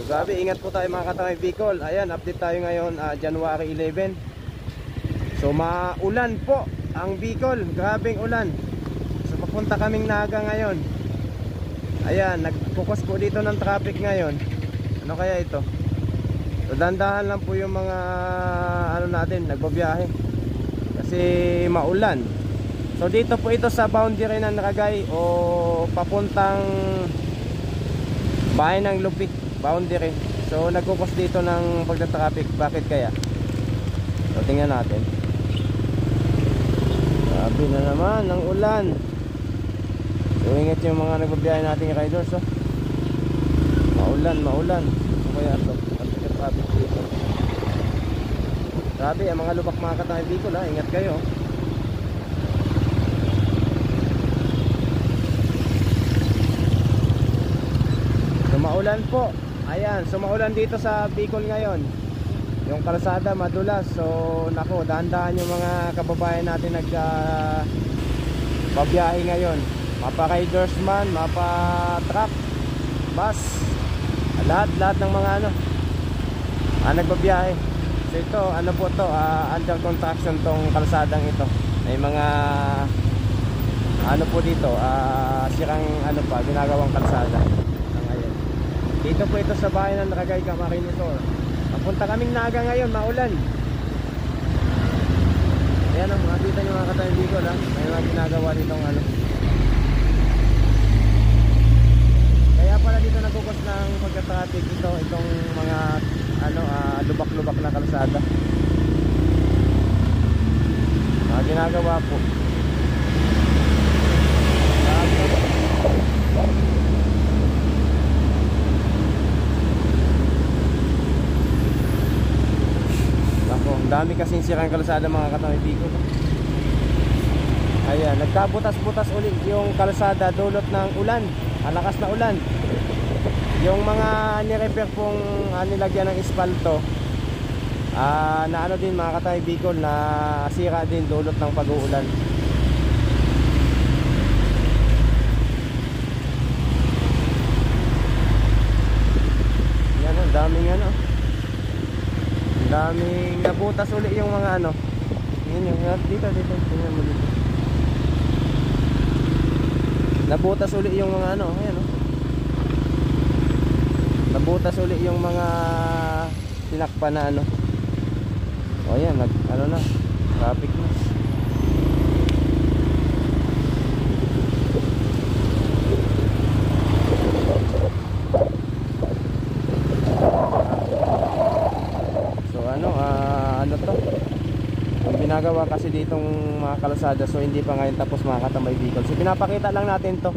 Grabe, ingat po tayo mga katangay Bicol. Ayan, update tayo ngayon, January 11. So maulan po ang Bicol, grabeng ulan. So papunta kaming Naga ngayon. Ayan, nag-focus po dito ng traffic ngayon. Ano kaya ito? So dandahan lang po yung mga ano natin, nagbabiyahe. Kasi maulan. So dito po ito sa boundary ng Ragay o papuntang bahay ng Lupi, boundary. So nagkukos dito ng pagda-traffic. Bakit kaya? So tingnan natin. Grabe na naman ang ulan. So ingat yung mga nagbabiyahe nating riders, oh. Maulan. So kaya ito, pagda-traffic dito. Grabe, ang mga lubak mga katangay Bicol, ha. Ingat kayo. Maulan po. Ayan, so maulan dito sa Bicol ngayon. Yung kalsada madulas. So nako, dahan-dahan yung mga kababayan natin babiyahe ngayon. Mapa-riders man, mapa-truck, bus, lahat ng mga nagbabiyahe. So ito, ano po to, under construction tong kalsadang ito. May mga ano po dito, sirang ginagawang kalsada. Dito po ito sa bahay ng Ragay, Camarines. Papunta kaming Naga ngayon, maulan. Ayan ang makikita nyo mga katayang Bicol, ha. May mga ginagawa ditong Kaya pala dito nagkukos ng pagka-traffic itong mga lubak-lubak na kalsada. Mga ginagawa po. Dami kasing sirang kalsada mga katangay Bicol. Ayan, nagkabutas-butas ulit yung kalsada dulot ng ulan, malakas na ulan. Yung mga ni-repair pong nilagyan ng espalto, na din mga katangay Bicol, na sira din dulot ng pag-uulan. Yan, ang daming daming nabutas uli yung mga yun yung dito tingnan mo dito. Nabutas uli yung mga ayan nabutas uli yung mga tinakpan na o ayan na traffic na. Ginagawa kasi ditong mga kalsada, so hindi pa ngayon tapos mga katambay Bicol. So pinapakita lang natin to.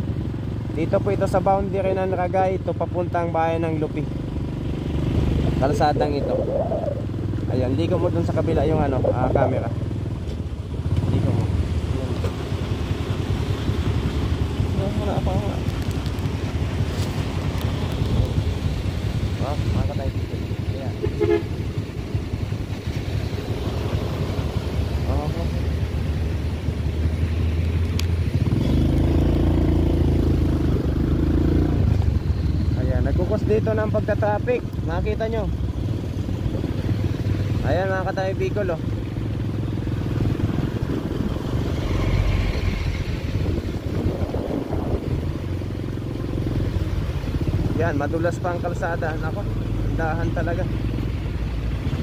Dito po ito sa boundary ng Ragay, ito papuntang bayan ng Lupi. Kalsadang ito. Ayan, liko mo dun sa kabila yung camera. Liko mo. Wala pa nga. Mga katambay Bicol. Ayan. Nagkukos dito ng pagka-traffic. Makita nyo. Ayan mga katangay Bicol, oh. Yan, madulas pa ang kalsada. Nako, dahan talaga.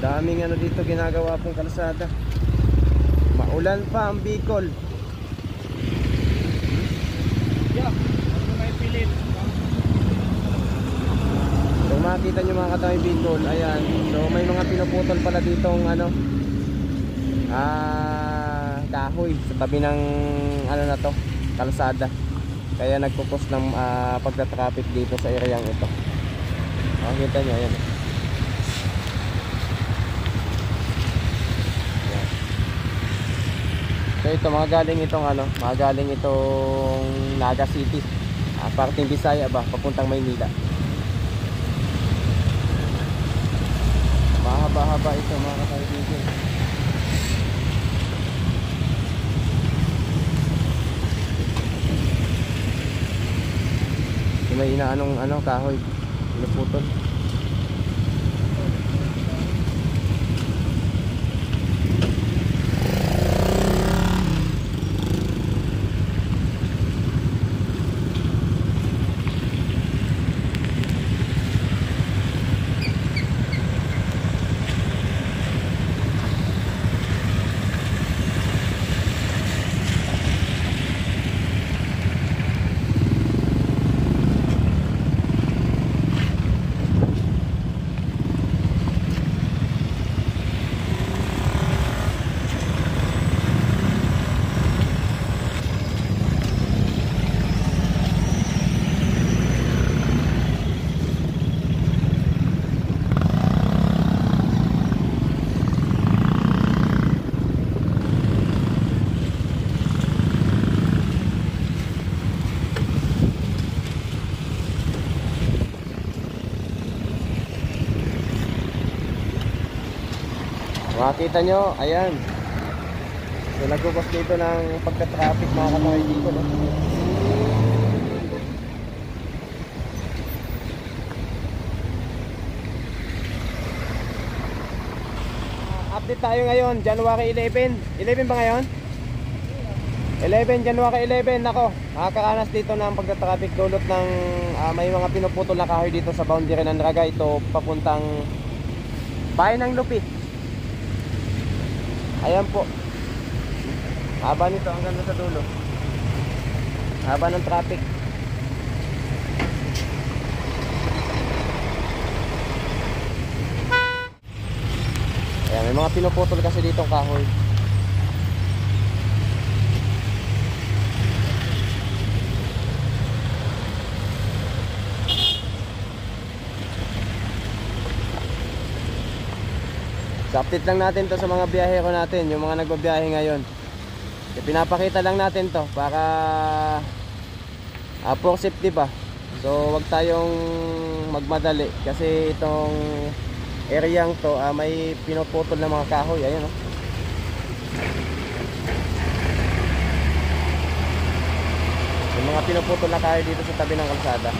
Daming dito ginagawa pong kalsada. Maulan pa ang Bicol. So makikita nyo mga katangay Bicol, ayan. So may mga pinuputol pala ditong kahoy sa tabi ng na to, kalsada. Kaya nagkukos ng pagka-traffic dito sa areang ito. Makikita nyo, ayan. So ito magaling itong Naga City, parting Bisaya ba, papuntang Maynila. Mahaba-haba ito mga katangay. May inaanong kahoy, pinuputol. Makikita nyo, ayan. So nagkukos dito ng pagka-traffic mga kataway dito, no? Update tayo ngayon, January 11. 11 ba ngayon? 11, January 11. Nako, nakakaranas dito ng pagka-traffic dulot ng may mga pinuputol na kahoy dito sa boundary ng Naga. Ito papuntang bayan ng Lupi. Ayan po. Haba nito hanggang sa dulo. Haba ng traffic. Ayan, may mga pinuputol kasi dito kahoy. So update lang natin to sa mga biyahero natin, yung mga nagbabiyahe ngayon. So, pinapakita lang natin to para for safety ba. So wag tayong magmadali kasi itong areang to may pinuputol na mga kahoy. Ayun, oh. Yung mga pinuputol na kahoy dito sa tabi ng kalsada.